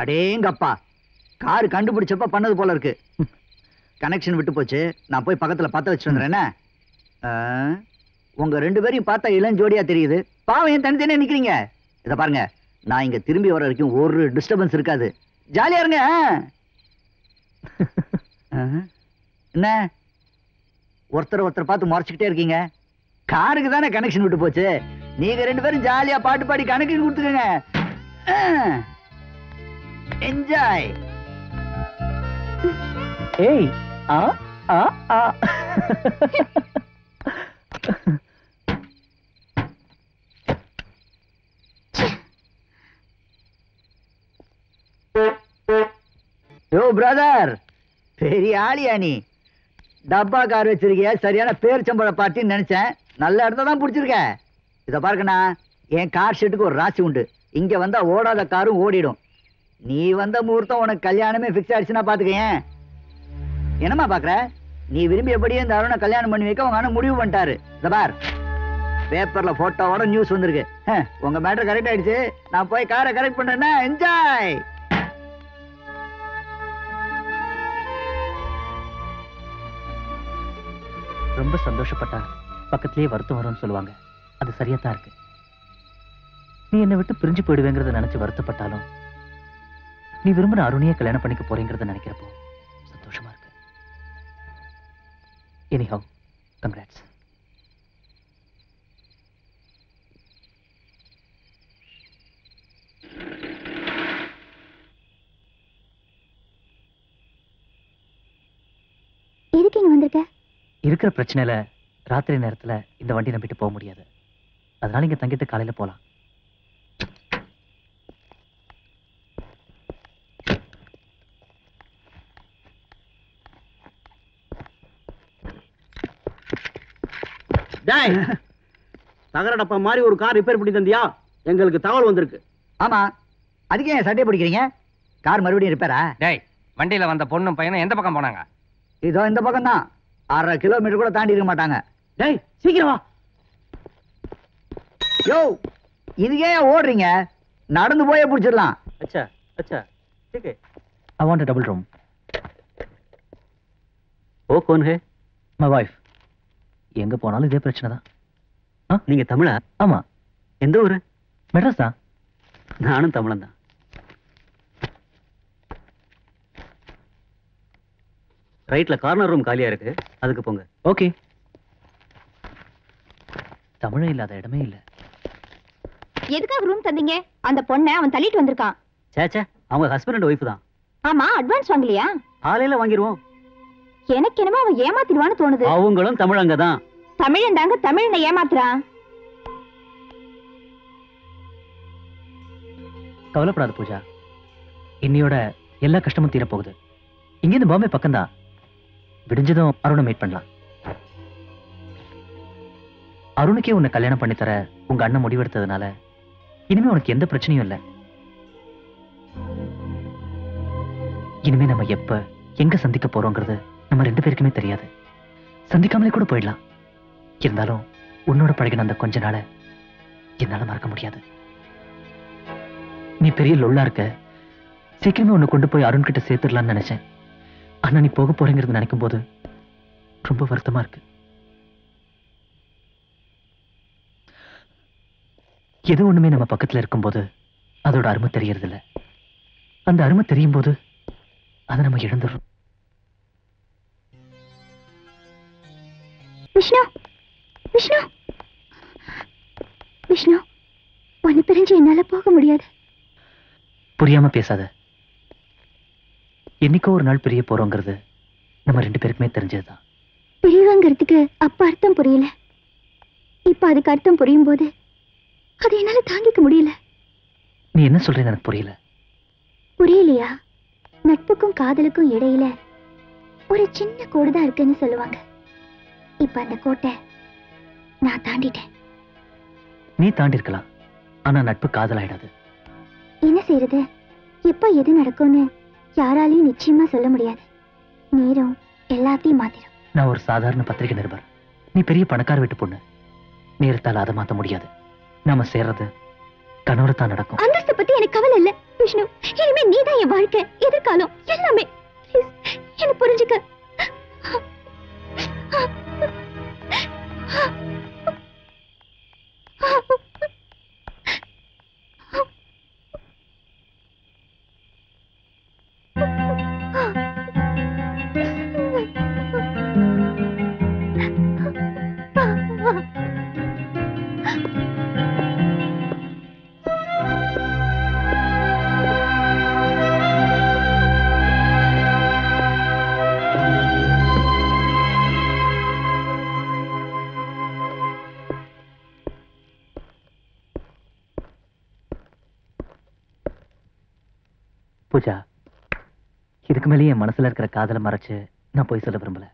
அடேங்கப்பா, கார் கண்டுபிடிச்சப்ப பண்ணது போல இருக்கு. கனெக்ஷன் விட்டு போச்சு. நான் போய் பக்கத்துல பத்த வச்சுட்டு வந்துறேன். உங்க 2 பேரையும் பார்த்தா இளம் ஜோடியா தெரியுது. பாவம் ஏன் தனித்தனியா நிக்கிறீங்க? இத பாருங்க, நான் இங்க திரும்பி வர வரைக்கும் ஒரு டிஸ்டர்பன்ஸ் இருக்காது. ஜாலியா இருங்க. என்ன ஒருத்தர் பார்த்து முறைச்சுக்கிட்டே இருக்கீங்க? காருக்கு தானே கனெக்ஷன் விட்டு போச்சு. நீங்க 2 பேரும் ஜாலியா பாட்டு பாடி கனெக்ஷன் கொடுத்துக்கங்க. என்ஜாய். ஏய் ஆ ஆ ஆ. யோ பிரதர், பெரிய ஆளியா நீ? டப்பா கார் வச்சிருக்கிய, சரியான பேர்ச்சம்பழ பார்ட்டின்னு நினைச்சேன். நல்ல இடத்த தான் பிடிச்சிருக்க. இத பாருங்கண்ணா, என் கார் ஷெட்டுக்கு ஒரு ராசி உண்டு. இங்க வந்தா ஓடாத காரும் ஓடிடும். நீ வந்த முகூர்த்தம் உனக்கு கல்யாணமே பிக்ஸ் ஆயிடுச்சுன்னா பாத்துக்கேன். என்னம்மா பாக்குற? நீ விரும்பியபடியே இந்த அருணை கல்யாணம் பண்ணி வைக்க உங்க அண்ணன் முடிவு பண்ணிட்டாரு. இத பார், பேப்பர்ல போட்டோவோட நியூஸ் வந்திருக்கு. உங்க மேட்டர் கரெக்ட் ஆயிடுச்சு. நான் போய் காரை கரெக்ட் பண்றேன்னா என்ஜாய். ரொம்ப சந்தோஷப்பட்டா பக்கத்திலேயே வருத்தம் வரும்னு சொல்லுவாங்க. அது சரியா தான் இருக்கு. நீ என்னை விட்டு பிரிஞ்சு போயிடுவேங்கிறத நினைச்சு வருத்தப்பட்டாலும், நீ விரும்பின அருணையே கல்யாணம் பண்ணிக்க போறேங்கிறத நினைக்கிறப்போ சந்தோஷமா இருக்கு. Anyhow, congrats. எதுக்கு இங்க வந்திருக்க? இருக்கிற பிரச்சனையில ராத்திரி நேரத்துல இந்த வண்டி நம்பிட்டு போக முடியாது. அதனால இங்க தங்கிட்டு காலையில போலாம். தகர டப்பா மாதிரி ஒரு கார் ரிப்பேர் பண்ணி தந்தியா? எங்களுக்கு தகவல் வந்திருக்கு. ஆமா, அதுக்கு ஏன் சட்டையை பிடிக்கிறீங்க? கார் மறுபடியும் ரிப்பேரா? டேய், வண்டியில வந்த பொண்ணும் பையனும் எந்த பக்கம் போனாங்க? இதோ இந்த பக்கம் தான். 1/2 கிலோமீட்டர் கூட தாண்டி இருக்க மாட்டாங்க. டேய் சீக்கிரம் வா. யோ, இதுக்கே ஓடுறீங்க? நடந்து போயே பிடிச்சிடலாம். अच्छा अच्छा ठीक है. I want a double room. ஓ कौन है? My wife. எங்க போனாலும் இதே பிரச்சனை தான். நீங்க தமிழா? ஆமா. எந்த ஊரு? மெட்ராஸ் தான். நானும் தமிழன் தான். ரைட்ல கார்னர் ரூம் காலியா இருக்கு, அதுக்கு போங்க. ஓகே. தமிழே இல்லாத இடமே இல்ல. எதுக்காக ரூம் தந்தீங்க? அந்த பொண்ணை அவன் தள்ளிட்டு வந்திருக்கான். சேச்சே, அவங்க ஹஸ்பண்ட் அண்ட் ஒய்ஃப் தான். ஆமா, அட்வான்ஸ் வாங்கலையா? ஆலையில வாங்கிடுவோம். எனக்கு என்னமோ அவன் ஏமாத்திடுவான்னு தோணுது. அவங்களும் தமிழங்க தான். தமிழன் தாங்க தமிழனை ஏமாத்துறான். கவலைப்படாத பூஜா, இன்னையோட எல்லா கஷ்டமும் தீரப்போகுது. இங்கிருந்து பாம்பே பக்கம்தான். விடிஞ்சதும் அருணை மீட் பண்ணலாம். அருணுக்கே உன்னை கல்யாணம் பண்ணித்தர உங்க அண்ணன் முடிவெடுத்ததுனால இனிமே உனக்கு எந்த பிரச்சனையும் இல்லை. இனிமே நம்ம எப்ப எங்க சந்திக்க போறோங்கிறது நம்ம 2 பேருக்குமே தெரியாது. சந்திக்காமலே கூட போயிடலாம். இருந்தாலும் உன்னோட பழகின அந்த கொஞ்ச நாள என்னால மறக்க முடியாது. நீ பெரிய லொல்லா இருக்க. சீக்கிரமே உன்னை கொண்டு போய் அருண் கிட்ட சேர்த்துடலாம்னு நினைச்சேன். ஆனா நீ போக போறேங்கிறது நினைக்கும் போது ரொம்ப வருத்தமா இருக்கு. எது ஒண்ணுமே நம்ம பக்கத்துல இருக்கும்போது அதோட அருமை தெரியறது இல்ல. அந்த அருமை தெரியும் போது அதை நம்ம இழந்துடுறோம். விஷ்ணு, விஷ்ணு, விஷ்ணு, உன்னை பிரிஞ்சு என்னால போக முடியாது. புரியாம பேசாத. என்னைக்கோ ஒரு நாள் பிரிய போறோங்கிறது நம்ம 2 பேருக்குமே தெரிஞ்சதுதான். பிரிவுங்கிறதுக்கு அப்ப அர்த்தம் புரியல. இப்ப அதுக்கு அர்த்தம் புரியும் போது அதை என்னால தாங்கிக்க முடியல. நீ என்ன சொல்றேன்னு எனக்கு புரியல. புரியலையா? நட்புக்கும் காதலுக்கும் இடையில ஒரு சின்ன கோடு தான் இருக்குன்னு சொல்லுவாங்க. இப்ப அந்த கோட்டை நான் தாண்டிட்டேன். நீ தாண்டி இருக்கலாம், ஆனா நட்பு காதலாயிடாது. என்ன செய்யறது? எப்ப எது நடக்கும்னு யாராலையும் நிச்சயமா சொல்ல முடியாது. நேரம் எல்லாத்தையும் மாத்திரும். நான் ஒரு சாதாரண பத்திரிகை நிருபர். நீ பெரிய பணக்கார வீட்டு பொண்ணு. நேரத்தால் அதை மாத்த முடியாது. நாம சேர்றது கனவுல தான் நடக்கும். அந்தஸ்தை பத்தி எனக்கு கவலை இல்ல. விஷ்ணு, இனிமே நீதான் என் வாழ்க்கை, எதிர்காலம் எல்லாமே. என்ன புரிஞ்சுக்க. பூஜா, இதுக்கு மேலே என் மனசுல இருக்கிற காதலை மறைச்சு நான் போய் சொல்ல விரும்பல.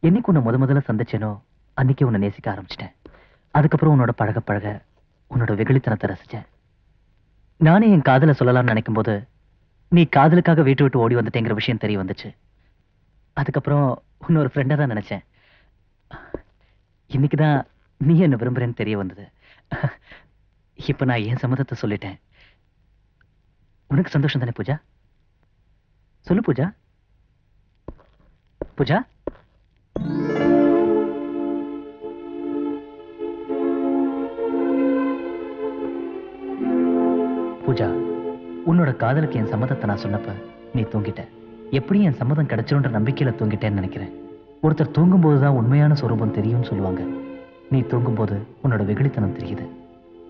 என்னைக்கு உன்னை முதல்ல சந்திச்சேனோ அன்னைக்கு உன்னை நேசிக்க ஆரம்பிச்சிட்டேன். அதுக்கப்புறம் உன்னோட பழக பழக உன்னோட வெகுளித்தனத்தை ரசிச்சேன். நானே என் காதலை சொல்லலாம்னு நினைக்கும் போது நீ காதலுக்காக வீட்டு விட்டு ஓடி வந்துட்டேங்கிற விஷயம் தெரிய வந்துச்சு. அதுக்கப்புறம் உன்னொரு ஃப்ரெண்டா தான் நினைச்சேன். இன்னைக்குதான் நீ என்ன விரும்புறேன்னு தெரிய வந்தது. இப்ப நான் என் சம்மதத்தை சொல்லிட்டேன். உனக்கு சந்தோஷம் தானே பூஜா? சொல்லு பூஜா. பூஜா, பூஜா, உன்னோட காதலுக்கு என் சம்மதத்தை நான் சொன்னப்ப நீ தூங்கிட்ட. எப்படி என் சம்மதம் கிடைச்சிருன்ற நம்பிக்கையில தூங்கிட்டேன்னு நினைக்கிறேன். ஒருத்தர் தூங்கும் போதுதான் உண்மையான சொரூபம் தெரியும்னு சொல்லுவாங்க. நீ தூங்கும் போது உன்னோட வெகுளித்தனம் தெரியுது.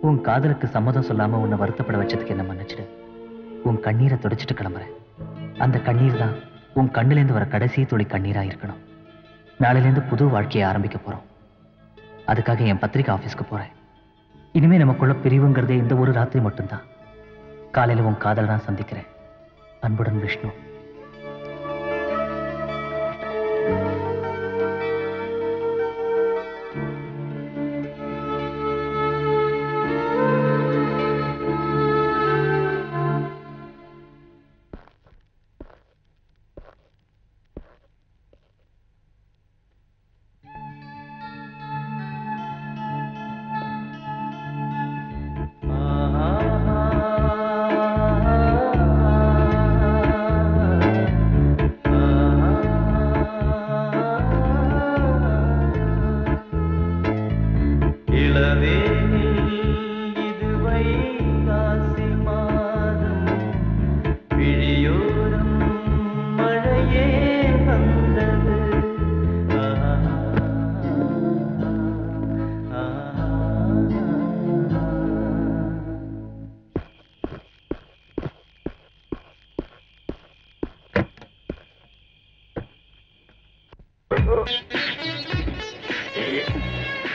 உன் காதலுக்கு சம்மதம் சொல்லாம உன்னை வருத்தப்பட வச்சதுக்கு என்ன மன்னிச்சிடு. உன் கண்ணீரை துடைச்சிட்டு கிளம்புறேன். அந்த கண்ணீர் தான் உன் கண்ணிலேருந்து வர கடைசி துளி கண்ணீரா இருக்கணும். நாளையிலேருந்து புது வாழ்க்கையை ஆரம்பிக்க போறோம். அதுக்காக என் பத்திரிகை ஆபீஸ்க்கு போறேன். இனிமே நமக்குள்ள பிரிவுங்கிறதே இந்த ஒரு ராத்திரி மட்டும்தான். காலையில உன் காதலை நான் சந்திக்கிறேன். அன்புடன் விஷ்ணு.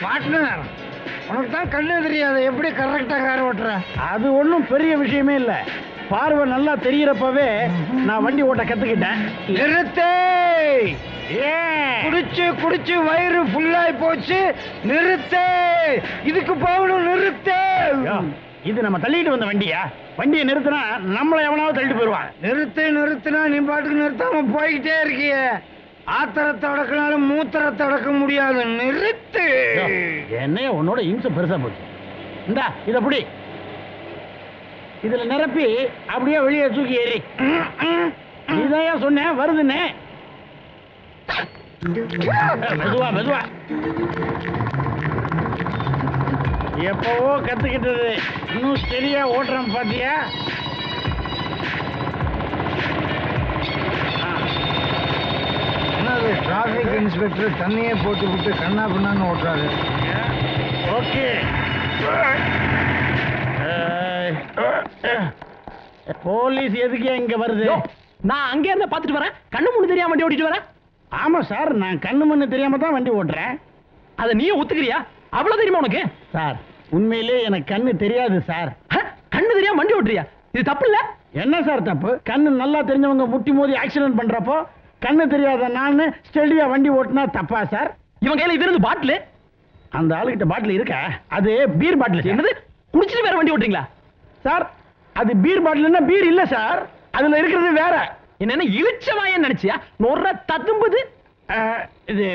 பார்ட்னர், உனக்கு தான் கண்ணு தெரியாது, எப்படி கரெக்டா கார் ஓட்டுற? அது ஒன்றும் பெரிய விஷயமே இல்லை. பார்வை நல்லா தெரியறப்பவே நான் வண்டி ஓட்ட கத்துக்கிட்டேன். நிறுத்து! குடிச்சு குடிச்சு வயிறு ஃபுல்லாய் போச்சு. நிறுத்து! இதுக்கு போகணும். நிறுத்து! இது நம்ம தள்ளிட்டு வந்த வண்டியா? வண்டியை நிறுத்தினா நம்மளை எவனாவது தள்ளிட்டு போயிடுவான். நிறுத்தினா நீ பாட்டுக்கு நிறுத்தாம போய்கிட்டே இருக்கிய. ஆத்திரத்தை அடக்கினாலும் மூத்திரத்தை அடக்க முடியாது. நிறுத்து! என்ன உன்னோட இம்சை பெருசா போச்சு. இந்தா இத புடி. இதுல நிரப்பி அப்படியே வெளியே தூக்கி ஏறி. இதையா சொன்னேன் வருதுன்னு. மெதுவா மெதுவா. எப்பவோ கத்துக்கிட்டது இன்னும் சரியா ஓட்டுறேன் பாத்தியா? டிராபிக் இன்ஸ்பெக்டர் தண்ணியே போட்டு விட்டு கண்ணா பின்னான்னு ஓட்டுறாரு. ஓகே. போலீஸ் எதுக்கு இங்க வருது? நான் அங்கே இருந்த பாத்துட்டு வரேன். கண்ணு முன்னு தெரியாம வண்டி ஓட்டிட்டு வரேன். ஆமா சார், நான் கண்ணு மண்ணு தெரியாம தான் வண்டி ஓட்டுறேன். அதை நீயே ஒத்துக்கிறியா? அவ்வளவு தெரியுமா உனக்கு? சார் உண்மையிலே எனக்கு கண்ணு தெரியாது சார். கண்ணு தெரியாம வண்டி ஓட்டுறியா? இது தப்பு இல்ல? என்ன சார் தப்பு? கண்ணு நல்லா தெரிஞ்சவங்க முட்டி மோதி ஆக்சிடென்ட் பண்றப்போ கண்ணு தெரியாத நான் ஸ்டெடியா வண்டி ஓட்டினா தப்பா சார்? இவன் கையில இது இருந்து பாட்டில். அந்த ஆளுகிட்ட பாட்டில் இருக்க, அது பீர் பாட்டில். என்னது, குடிச்சிட்டு வேற வண்டி ஓட்டுறீங்களா சார்? அது பீர் பாட்டில்னா பீர் இல்ல சார், அதுல இருக்கிறது வேற. என்ன இழிச்சவாயன்னு நினைச்சியா? நொற ததும்புது. இது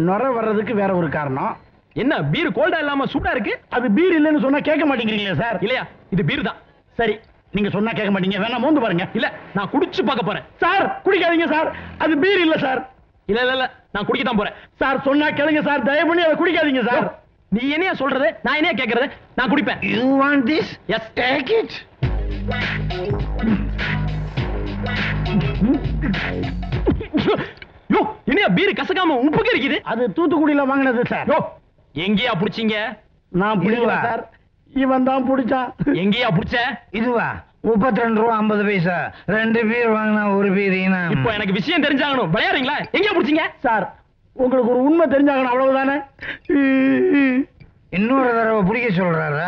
நொற வர்றதுக்கு வேற ஒரு காரணம். என்ன பீர் கோல்டா இல்லாம சூடா இருக்கு? அது பீர் இல்லைன்னு சொன்னா கேட்க மாட்டேங்கிறீங்களா சார்? இல்லையா, இது பீர் தான். சரி, நீங்க சொன்னா கேட்க மாட்டீங்க. வேணா மோந்து பாருங்க. இல்ல நான் குடிச்சு பார்க்க போறேன். சார் குடிக்காதீங்க சார், அது பீர் இல்ல சார். இல்ல இல்ல இல்ல நான் குடிக்க தான் போறேன். சார் சொன்னா கேளுங்க சார், தயவு பண்ணி அதை குடிக்காதீங்க சார். நீ என்னைய சொல்றது, நான் என்னைய கேக்குறது? நான் குடிப்பேன். You want this? Yes, take it. Yo, என்னைய பீர் கசக்காம உப்பு கறிக்குது. அது தூத்துக்குடியில வாங்குனது சார். யோ, எங்கேயா புடிச்சீங்க? நான் புடிக்கல சார், இவன் தான் புடிச்சான். எங்கேயா புடிச்ச? இதுவா 32 ரூபா 50 பைசா. 2 பீர் வாங்கினா 1 பீர். இப்போ எனக்கு விஷயம் தெரிஞ்சாகணும். விளையாடுறீங்களா? எங்கேயா புடிச்சீங்க? சார் உங்களுக்கு ஒரு உண்மை தெரிஞ்சாகணும், அவ்வளவுதானே. இன்னொரு தடவை பிடிக்க சொல்றாரா?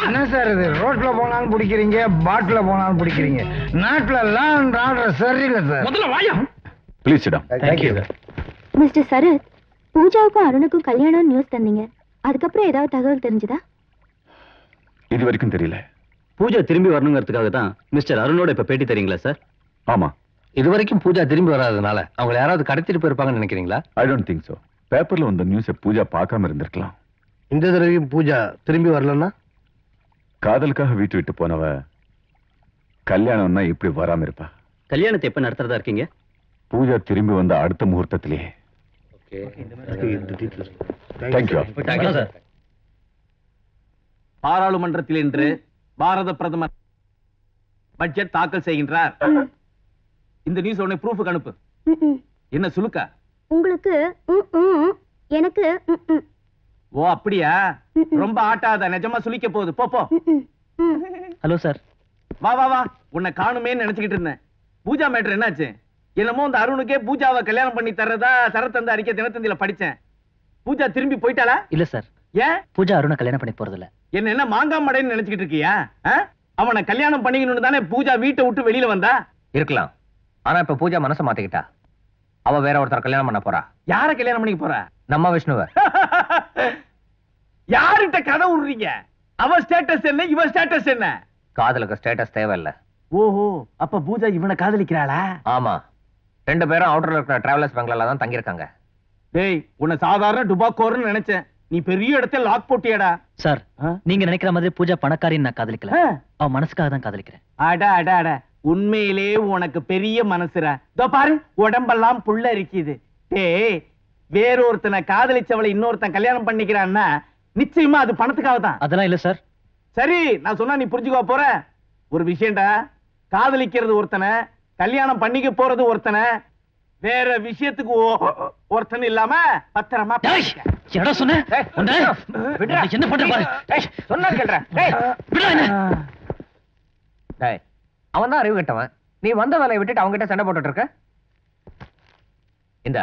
என்ன சார் இது? ரோட்ல போனாலும் பிடிக்கிறீங்க, பாட்டில போனாலும் பிடிக்கிறீங்க. நாட்டுல லாண்ட் ஆர்டர் சரியில்லை சார். முதல்ல வாயா. Please sit down. Thank you. Mister Sarath, பூஜாவுக்கும் அருணுக்கும் கல்யாணம் நியூஸ் தந்தீங்க. அதுக்கப்புறம் ஏதாவது தகவல் தெரிஞ்சுதா? இது வரைக்கும் தெரியல. பூஜா திரும்பி வரணுங்கிறதுக்காக தான் மிஸ்டர் அருணோட இப்ப பேட்டி தரீங்களா சார்? ஆமா. இது வரைக்கும் பூஜா திரும்பி வராதனால அவங்க யாராவது கடத்திட்டு போயிருப்பாங்கன்னு நினைக்கிறீங்களா? I don't think so. பேப்பர்ல வந்த நியூஸை பூஜா பார்க்காம இருந்திருக்கலாம். இந்த தடவையும் பூஜா திரும்பி வரலன்னா? காதலுக்காக வீட்டு விட்டு போனவ கல்யாணம்னா இப்படி வராம இருப்பா. கல்யாணத்தை எப்ப நடத்துறதா இருக்கீங்க? பூஜா திரும்பி வந்த அடுத்த முகூர்த்தத்திலேயே. Thank you sir. பாராளுமன்றத்தில் இன்று பாரத பிரதமர் பட்ஜெட் தாக்கல் செய்கின்றார். இந்த நியூஸ் உடனே ப்ரூஃப் அனுப்பு. என்ன சுலுக்கா? உங்களுக்கு எனக்கு ஓ அப்படியா? ரொம்ப ஆட்டாத, நிஜமா சுலிக்க போகுது. போ போ. Hello sir. வா வா வா, உன்னை காணுமேன்னு நினைச்சுக்கிட்டு இருந்தேன். பூஜா மேட்டர் என்னாச்சு? என்னமோ அந்த அருணுக்கே பூஜாவை கல்யாணம் பண்ணி தர்றதா சரத்தந்த அறிக்கை தினத்தந்தியில படிச்சேன். பூஜா திரும்பி போயிட்டாளா? இல்ல சார். ஏன்? பூஜா அருணை கல்யாணம் பண்ணி போறதில்ல. என்ன மாங்காய் மடைன்னு நினைச்சுக்கிட்டு இருக்கியா? அவனை கல்யாணம் பண்ணிக்கணும்னு தானே பூஜா வீட்டை விட்டு வெளியில வந்தா? இருக்கலாம். ஆனா இப்ப பூஜா மனசை மாத்திக்கிட்டா. அவ வேற ஒருத்தர் கல்யாணம் பண்ண போறா. யார கல்யாணம் பண்ணிக்க போறா? நம்ம விஷ்ணுவ. யார்கிட்ட கதை விடுறீங்க? அவ ஸ்டேட்டஸ் என்ன, இவ ஸ்டேட்டஸ் என்ன? காதலுக்கு ஸ்டேட்டஸ் தேவையில்ல. ஓஹோ, அப்ப பூஜா இவனை காதலிக்கிறாளா? ஆமா, 2 பேரும் அவுட்டர்ல இருக்கிற டிராவலர்ஸ் பங்களால தான் தங்கி இருக்காங்க. டேய், உன்னை சாதாரண டுபாக்கோர்னு நினைச்சேன். நீ பெரிய இடத்துல லாக் போட்டியடா. சார், நீங்க நினைக்கிற மாதிரி பூஜா பணக்காரின்னு நான் காதலிக்கல. அவ மனசுக்காக தான் காதலிக்கிறேன். அட அட அட, உண்மையிலே உனக்கு பெரிய மனசுரா. இதோ பாரு, உடம்பெல்லாம் புள்ள இருக்குது. டேய், வேறொருத்தனை காதலிச்சவளை இன்னொருத்தன் கல்யாணம் பண்ணிக்கிறான்னா நிச்சயமா அது பணத்துக்காக தான். அதெல்லாம் இல்ல சார். சரி, நான் சொன்னா நீ புரிஞ்சுக்கோ போற. ஒரு விஷயம்டா, காதலிக்கிறது ஒருத்தனை, கல்யாணம் பண்ணிக்க போறது ஒருத்தனை, வேற விஷயத்துக்கு ஒருத்தன் இல்லாம பத்திரமா. என்ன சொன்ன? என்ன பண்ற பாரு. சொன்னா கேள்ற. அவன் தான் அறிவு கட்டவன். நீ வந்த வேலையை விட்டுட்டு அவங்க கிட்ட சண்டை போட்டுட்டு இருக்க. இந்த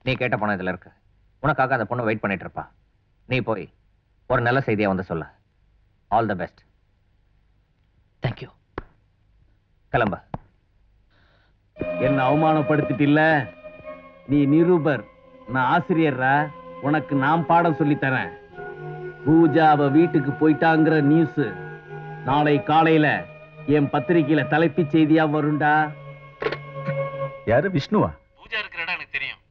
நீ கேட்ட பணம் இதுல இருக்கு. உனக்காக அந்த பொண்ணு வெயிட் பண்ணிட்டு இருப்பா. நீ போய் ஒரு நல்ல செய்தியா வந்து சொல்ல. All the best. தேங்க்யூ. கிளம்ப. என்ன அவமானப்படுத்திட்டு இல்ல? நீ நிரூபர், நான் ஆசிரியர்ரா. உனக்கு நான் பாடம் சொல்லி தரேன். பூஜா அவ வீட்டுக்கு போயிட்டாங்கிற நியூஸ் நாளை காலையில என் பத்திரிகையில தலைப்பு செய்தியா வரும்டா. யாரு? விஷ்ணுவா? பூஜா இருக்கிற இடம் எனக்கு தெரியும்.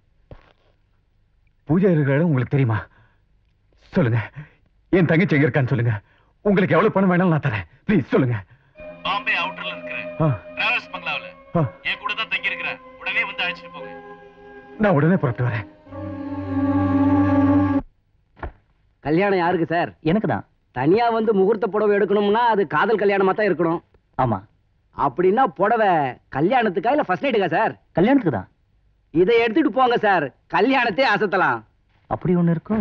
பூஜா இருக்கிற இடம் உங்களுக்கு தெரியுமா? சொல்லுங்க. என் தங்கச்சி எங்க இருக்கான்னு சொல்லுங்க. உங்களுக்கு எவ்வளவு பணம் வேணாலும் நான் தரேன். ப்ளீஸ் சொல்லுங்க. பாம்பே அவுட்டர்ல இருக்கிற டிராவல்ஸ் பங்களாவுல என் கூட தான் தங்கி இருக்கிற. உடனே வந்து அழைச்சிட்டு போங்க. நான் உடனே புறப்பட்டு வரேன். கல்யாணம் யாருக்கு சார்? எனக்கு தான். தனியா வந்து முகூர்த்த புடவை எடுக்கணும்னா அது காதல் கல்யாணமா தான் இருக்கணும். ஆமா. அப்படின்னா புடவை கல்யாணத்துக்கா இல்ல ஃபர்ஸ்ட் நைட்டுக்கா சார்? கல்யாணத்துக்கு தான். இதை எடுத்துட்டு போங்க சார், கல்யாணத்தை அசத்தலாம். அப்படி ஒண்ணு இருக்கோ?